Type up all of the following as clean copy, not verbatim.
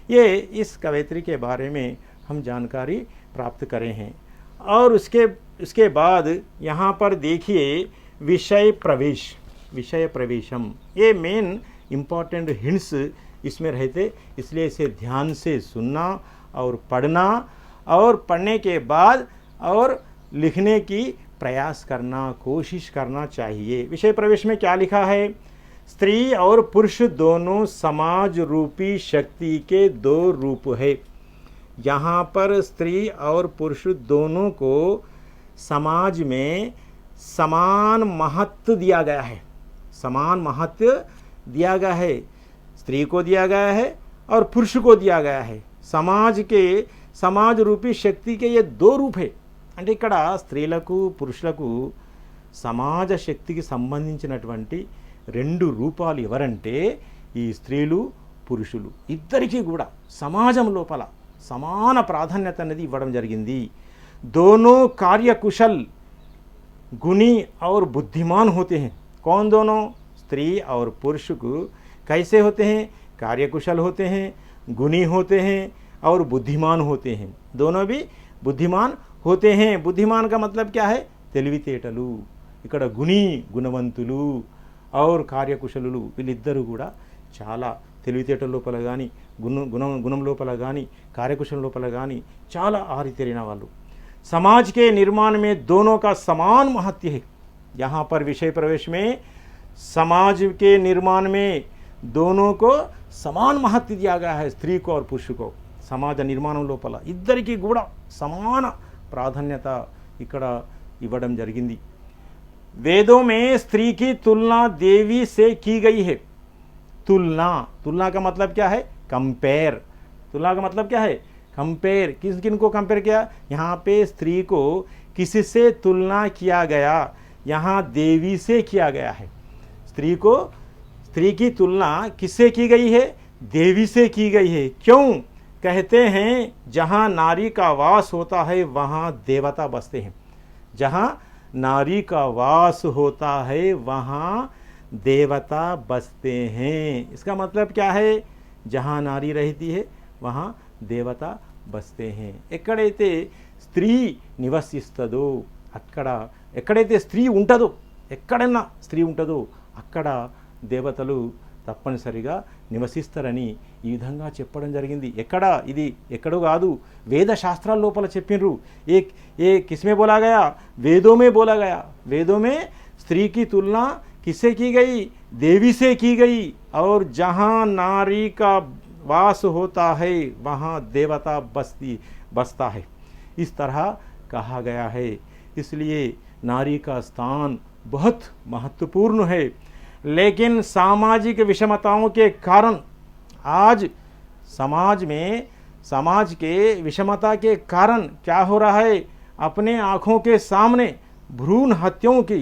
ये इस कवयित्री के बारे में हम जानकारी प्राप्त करें हैं। और उसके बाद यहाँ पर देखिए विषय प्रवेश, विषय प्रवेशम, ये मेन इम्पॉर्टेंट हिंट्स इसमें रहते, इसलिए इसे ध्यान से सुनना और पढ़ना, और पढ़ने के बाद और लिखने की प्रयास करना, कोशिश करना चाहिए। विषय प्रवेश में क्या लिखा है? स्त्री और पुरुष दोनों समाज रूपी शक्ति के दो रूप है। यहाँ पर स्त्री और पुरुष दोनों को समाज में समान महत्व दिया गया है, समान महत्व दिया गया है। स्त्री को दिया गया है और पुरुष को दिया गया है। समाज रूपी शक्ति के ये दो रूप है। అంటే ఇక్కడ స్త్రీలకు పురుషులకు సమాజ శక్తికి సంబంధించినటువంటి రెండు రూపాలు ఎవరంటే ఈ స్త్రీలు పురుషులు ఇద్దరికీ కూడా సమాజం లోపల సమాన ప్రాధాన్యత అనేది ఇవ్వడం జరిగింది। दोनों कार्यकुशल, गुणी और बुद्धिमान होते हैं। कौन दोनों? स्त्री और पुरुष को कैसे होते हैं? कार्यकुशल होते हैं, गुणी होते हैं और बुद्धिमान होते हैं। दोनों भी बुद्धिमान होते हैं। बुद्धिमान का मतलब क्या है? తెలివితేటలు। ఇక్కడ గుణి గుణవంతులు और కార్యకుశలులు వీళ్ళిద్దరూ కూడా చాలా తెలివితేటల లోపల కానీ గుణం లోపల కానీ కార్యకుశలం లోపల కానీ చాలా ఆరితేరిన వాళ్ళు। समाज के निर्माण में दोनों का समान महत्व है। यहाँ पर विषय प्रवेश में समाज के निर्माण में दोनों को समान महत्व दिया गया है, स्त्री को और पुरुष को। समाज निर्माण లోపల ఇద్దరికి కూడా సమాన ప్రాధాన్యత ఇక్కడ ఇవ్వడం జరిగింది। वेदों में स्त्री की तुलना देवी से की गई है। तुलना का मतलब क्या है? कंपेयर। तुलना का मतलब क्या है? कंपेयर। किन को कंपेयर किया? यहाँ पे स्त्री को किससे तुलना किया गया? यहाँ देवी से किया गया है। स्त्री की तुलना किससे की गई है? देवी से की गई है। क्यों? कहते हैं जहाँ नारी का वास होता है वहाँ देवता बसते हैं। जहाँ नारी का वास होता है वहाँ देवता बसते हैं। इसका मतलब क्या है? जहाँ नारी रहती है वहाँ देवता बसते हैं। ఎక్కడైతే స్త్రీ నివసిస్తుందో ఎక్కడైతే స్త్రీ ఉంటుందో, ఎక్కడైనా స్త్రీ ఉంటుందో అక్కడ దేవతలు తప్పనిసరిగా నివసిస్తారని ఈ విధంగా చెప్పడం జరిగింది। ఇది ఎక్కడో కాదు, వేద శాస్త్రాల లోపల చెప్పినరు। ఏ किसमें बोला गया? वेदों में बोला गया। वेदों में स्त्री की तुलना किससे की गई? देवी से की गई। और जहाँ नारी का वास होता है वहाँ देवता बसता है, इस तरह कहा गया है। इसलिए नारी का स्थान बहुत महत्वपूर्ण है। लेकिन सामाजिक विषमताओं के कारण आज समाज के विषमता के कारण क्या हो रहा है? अपने आँखों के सामने भ्रूण हत्याओं की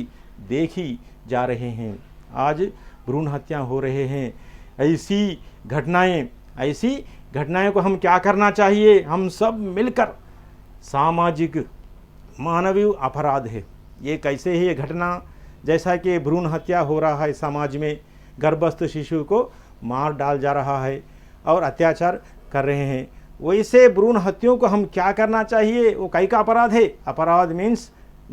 देखी जा रहे हैं। आज भ्रूण हत्या हो रहे हैं। ऐसी घटनाएं को हम क्या करना चाहिए? हम सब मिलकर, सामाजिक मानवीय अपराध है ये। कैसे है ये घटना? जैसा कि भ्रूण हत्या हो रहा है समाज में, गर्भस्थ शिशु को मार डाल जा रहा है और अत्याचार कर रहे हैं, वैसे भ्रूण हत्याओं को हम क्या करना चाहिए? वो कई का अपराध है? अपराध मीन्स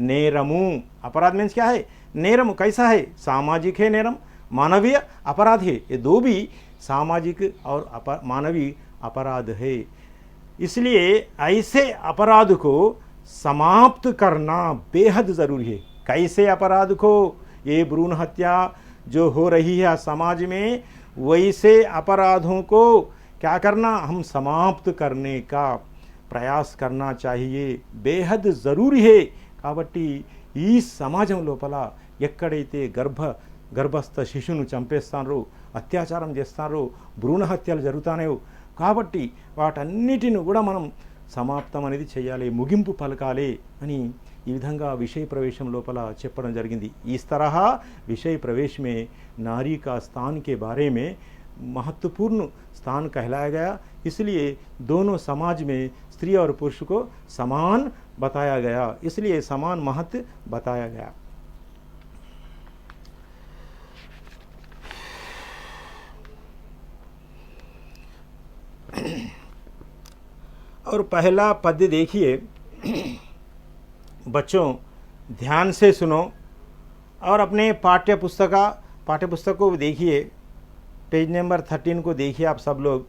नेरमु। अपराध मीन्स क्या है? नेरम। कैसा है? सामाजिक है नेरम, मानवीय अपराध है। ये दो भी सामाजिक और मानवीय अपराध है। इसलिए ऐसे अपराध को समाप्त करना बेहद ज़रूरी है। कैसे अपराध को? ये भ्रूण हत्या जो हो रही है समाज में, वैसे अपराधों को क्या करना? हम समाप्त करने का प्रयास करना चाहिए, बेहद ज़रूरी है। కాబట్టి ఈ సమాజం లోపల ఎక్కడైతే గర్భస్థ శిశువును చంపేస్తారో, అత్యాచారం చేస్తారో, భ్రూణ హత్యలు జరుగుతాయో, కాబట్టి వాటన్నిటిని కూడా మనం సమాప్తం అనేది చేయాలి, ముగింపు పలకాలి అని ఈ విధంగా విషయ ప్రవేశం లోపల చెప్పడం జరిగింది। इस तरह विषय प्रवेश में नारी का स्थान के बारे में महत्वपूर्ण स्थान कहलाया गया। इसलिए दोनों समाज में स्त्री और पुरुष को समान बताया गया, इसलिए समान महत्व बताया गया। और पहला पद्य देखिए, बच्चों ध्यान से सुनो और अपने पाठ्य पुस्तक को देखिए, पेज नंबर 13 को देखिए आप सब लोग।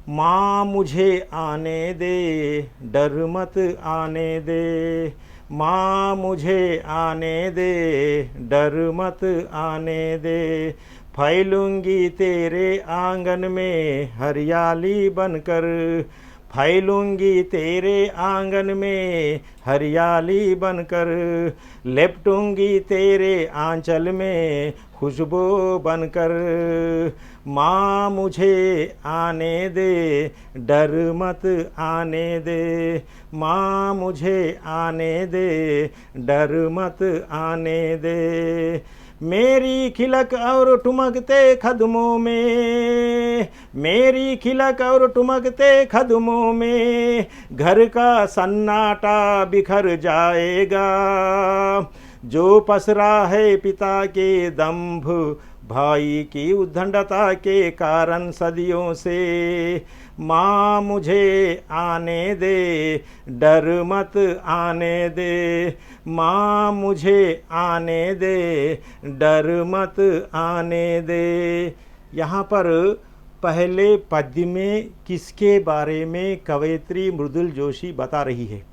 माँ मुझे आने दे, डर मत आने दे, माँ मुझे आने दे, डर मत आने दे, फैलूंगी तेरे आंगन में हरियाली बनकर, फैलूंगी तेरे आंगन में हरियाली बनकर, लिपटूंगी तेरे आंचल में खुशबू बनकर, माँ मुझे आने दे, डर मत आने दे, माँ मुझे आने दे, डर मत आने दे, मेरी खिलक और ठुमकते कदमों में, मेरी खिलक और ठुमकते कदमों में घर का सन्नाटा बिखर जाएगा, जो पसरा है पिता के दंभ भाई की उद्दंडता के कारण सदियों से, माँ मुझे आने दे, डर मत आने दे, माँ मुझे आने दे, डर मत आने दे। यहाँ पर पहले पद्य में किसके बारे में कवयित्री मृदुल जोशी बता रही है?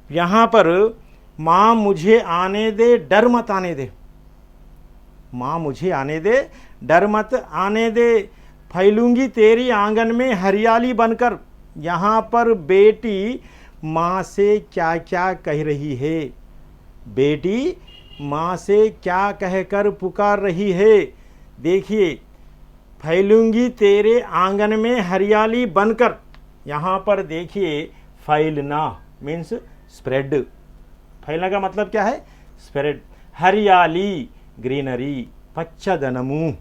यहाँ पर माँ मुझे आने दे, डर मत आने दे, माँ मुझे आने दे, डर मत आने दे, फैलूंगी तेरी आंगन में हरियाली बनकर। यहाँ पर बेटी माँ से क्या क्या कह रही है? बेटी माँ से क्या कहकर पुकार रही है? देखिए, फैलूंगी तेरे आंगन में हरियाली बनकर। यहाँ पर देखिए, फैलना मीन्स स्प्रेड, फैलने का मतलब क्या है? स्प्रेड। हरियाली ग्रीनरी, पच्चदनमु,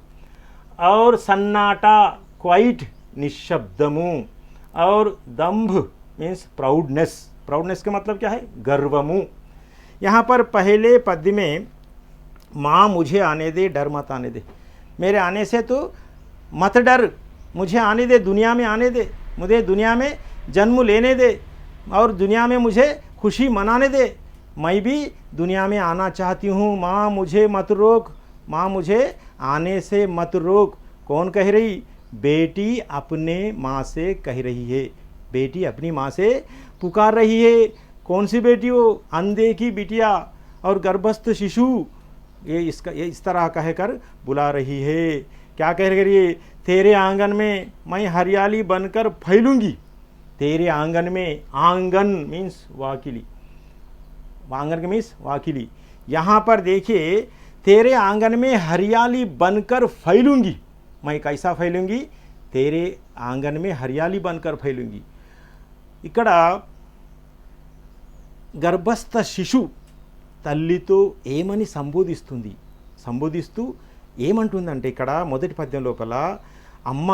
और सन्नाटा क्वाइट निशब्दमु, और दंभ मीन्स प्राउडनेस, प्राउडनेस का मतलब क्या है? गर्वमु। यहाँ पर पहले पद्य में माँ मुझे आने दे, डर मत आने दे, मेरे आने से तो मत डर, मुझे आने दे, दुनिया में आने दे, मुझे दुनिया में जन्म लेने दे और दुनिया में मुझे खुशी मनाने दे, मैं भी दुनिया में आना चाहती हूँ, माँ मुझे मत रोक, माँ मुझे आने से मत रोक। कौन कह रही? बेटी अपने माँ से कह रही है, बेटी अपनी माँ से पुकार रही है। कौन सी बेटी? वो अंधे की बिटिया और गर्भस्थ शिशु, ये इस तरह कहकर बुला रही है। क्या कह रही है? तेरे आंगन में मैं हरियाली बनकर फैलूंगी, तेरे आंगन में, आंगन मीन्स वाकिली, आंगन का मीन्स वाकिली। यहाँ पर देखिए, तेरे आंगन में हरियाली बनकर फैलूंगी, मैं कैसा फैलूंगी? तेरे आंगन में हरियाली बनकर फैलूंगी। ఇక్కడ గర్భస్థ శిశు తల్లితో ఏమని సంబోధిస్తూ ఏమంటుందంటే, ఇక్కడ మొదటి పద్యం లోపల, అమ్మ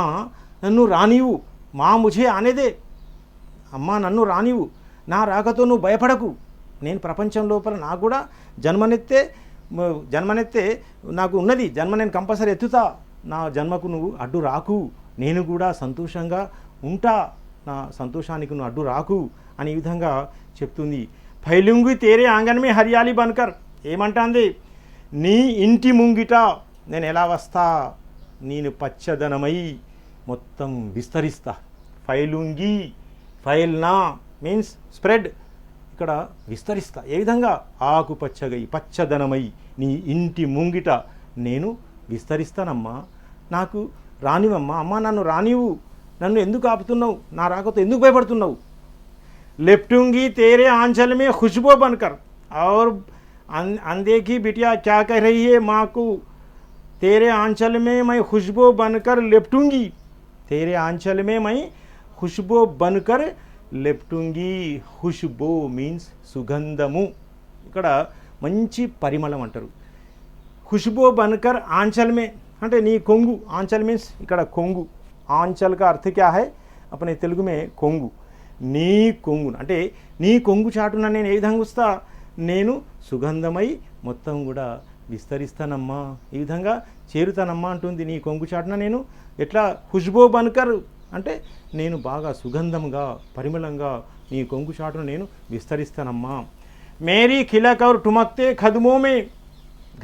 నన్ను రానివు, మా ముझे ఆనే దే, అమ్మ నన్ను రానివు, నా రాకతో నువ్వు భయపడకు, నేను ప్రపంచం లోపల నాకు కూడా జన్మనెత్తే నాకు ఉన్నది, జన్మ నేను కంపల్సరీ ఎత్తుతా, నా జన్మకు నువ్వు అడ్డు రాకు, నేను కూడా సంతోషంగా ఉంటా, నా సంతోషానికి నువ్వు అడ్డు రాకు అని ఈ విధంగా చెప్తుంది. ఫైలుంగి తేరే ఆంగన్ మే హరియాలి బన్కర్, ఏమంటాంది? నీ ఇంటి ముంగిట నేను ఎలా వస్తా? నేను పచ్చదనమై మొత్తం విస్తరిస్తా. ఫైలుంగి, ఫైల్నా మీన్స్ స్ప్రెడ్, ఇక్కడ విస్తరిస్తా. ఏ విధంగా? ఆకుపచ్చగై, పచ్చదనమై నీ ఇంటి ముంగిట నేను విస్తరిస్తానమ్మా, నాకు రానివమ్మా, అమ్మ నన్ను రానివు, నన్ను ఎందుకు ఆపుతున్నావు, నా రాకతో ఎందుకు భయపడుతున్నావు? लिपटूंगी तेरे आंचल में खुशबू बनकर, और अंधे की बिटिया क्या कह रही है माँ को? तेरे आंचल में मैं खुशबू बनकर लिपटूंगी, तेरे आंचल में मैं खुशबू बनकर लिपटूंगी. खुशबू మీన్స్ సుగంధము, ఇక్కడ మంచి పరిమళం అంటారు. खुशबू बनकर आंचल में అంటే నీ కొంగు, आंचल మీన్స్ ఇక్కడ కొంగు, आंचल का अर्थ क्या है अपने तेलुगु में? కొంగు. నీ కొంగు అంటే నీ కొంగు చాటున నేను ఏ విధంగా వస్తా? నేను సుగంధమై మొత్తం కూడా విస్తరిస్తానమ్మా, ఈ విధంగా చేరుతానమ్మా అంటుంది. నీ కొంగు చాటున నేను ఎట్లా? ఖుష్బూ బన్కర్ అంటే నేను బాగా సుగంధంగా పరిమళంగా నీ కొంగు చాటును నేను విస్తరిస్తానమ్మా. మేరీ కిలక్ और ठुमकते कदमों में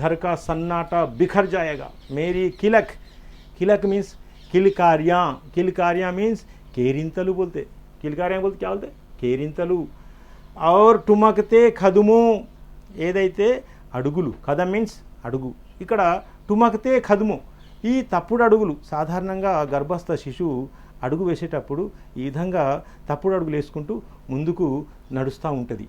घर का सन्नाटा बिखर जाएगा. मेरी किलक, किलक मीन्स किलकारियाँ, किलकारियाँ मीन्स केरिंतलू बोलते, किलकारियाँ बोलते क्या बोलते केरिंतलू. और ठुमकते कदमों ఏదైతే అడుగులు, కదం మీన్స్ అడుగు, ఇక్కడ టుమక్తే కదుము ఈ తప్పుడు అడుగులు. సాధారణంగా గర్భస్థ శిశువు అడుగు వేసేటప్పుడు ఈ విధంగా తప్పుడు అడుగులు వేసుకుంటూ ముందుకు నడుస్తూ ఉంటుంది.